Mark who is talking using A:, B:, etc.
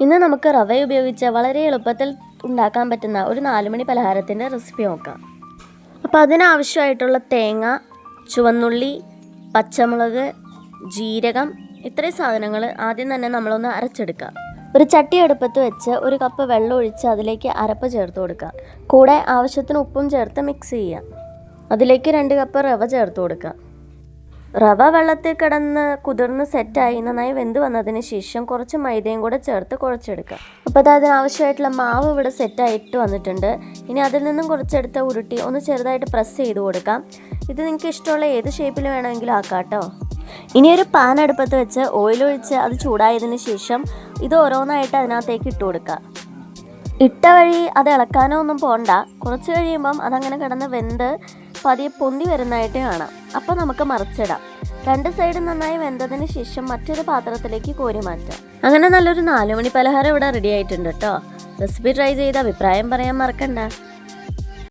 A: ഇന്ന് നമുക്ക് റവ ഉപയോഗിച്ച് വളരെ എളുപ്പത്തിൽ ഉണ്ടാക്കാൻ പറ്റുന്ന ഒരു 4 മണി പലഹാരത്തിൻ്റെ റെസിപ്പി നോക്കാം. അപ്പോൾ അതിനാവശ്യമായിട്ടുള്ള തേങ്ങ, ചുവന്നുള്ളി, പച്ചമുളക്, ജീരകം, ഇത്രയും സാധനങ്ങൾ ആദ്യം തന്നെ നമ്മളൊന്ന് അരച്ചെടുക്കുക. ഒരു ചട്ടി അടുപ്പത്ത് വെച്ച് 1 കപ്പ് വെള്ളം ഒഴിച്ച് അതിലേക്ക് അരപ്പ് ചേർത്ത് കൊടുക്കുക. കൂടെ ആവശ്യത്തിന് ഉപ്പും ചേർത്ത് മിക്സ് ചെയ്യുക. അതിലേക്ക് 2 കപ്പ് റവ ചേർത്ത് കൊടുക്കുക. റവ വെള്ളത്തിൽ കിടന്ന് കുതിർന്ന് സെറ്റായി നന്നായി വെന്ത് വന്നതിന് ശേഷം കുറച്ച് മൈദയും കൂടെ ചേർത്ത് കുഴച്ചെടുക്കുക. അപ്പോൾ അതിനാവശ്യമായിട്ടുള്ള മാവ് ഇവിടെ സെറ്റായിട്ട് വന്നിട്ടുണ്ട്. ഇനി അതിൽ നിന്നും കുറച്ചെടുത്ത് ഉരുട്ടി ഒന്ന് ചെറുതായിട്ട് പ്രസ് ചെയ്ത് കൊടുക്കാം. ഇത് നിങ്ങൾക്ക് ഇഷ്ടമുള്ള ഏത് ഷേപ്പിൽ വേണമെങ്കിലും ആക്കാം കേട്ടോ. ഇനി ഒരു പാൻ അടുപ്പത്ത് വെച്ച് ഓയിൽ ഒഴിച്ച് അത് ചൂടായതിന് ശേഷം ഇത് ഓരോന്നായിട്ട് അതിനകത്തേക്ക് ഇട്ട് കൊടുക്കുക. ഇട്ട വഴി അത് ഇളക്കാനോ ഒന്നും പോകണ്ട. കുറച്ച് കഴിയുമ്പം അതങ്ങനെ കിടന്ന് വെന്ത് പതിയെ പൊന്തി വരുന്നതായിട്ട് കാണാം. അപ്പോൾ നമുക്ക് മറിച്ചിടാം. 2 സൈഡ് നന്നായി വെന്തതിന് ശേഷം മറ്റൊരു പാത്രത്തിലേക്ക് കോരി മാറ്റാം. അങ്ങനെ നല്ലൊരു 4 മണി പലഹാരം ഇവിടെ റെഡി ആയിട്ടുണ്ട് കേട്ടോ. റെസിപ്പി ട്രൈ ചെയ്ത് അഭിപ്രായം പറയാൻ മറക്കണ്ട.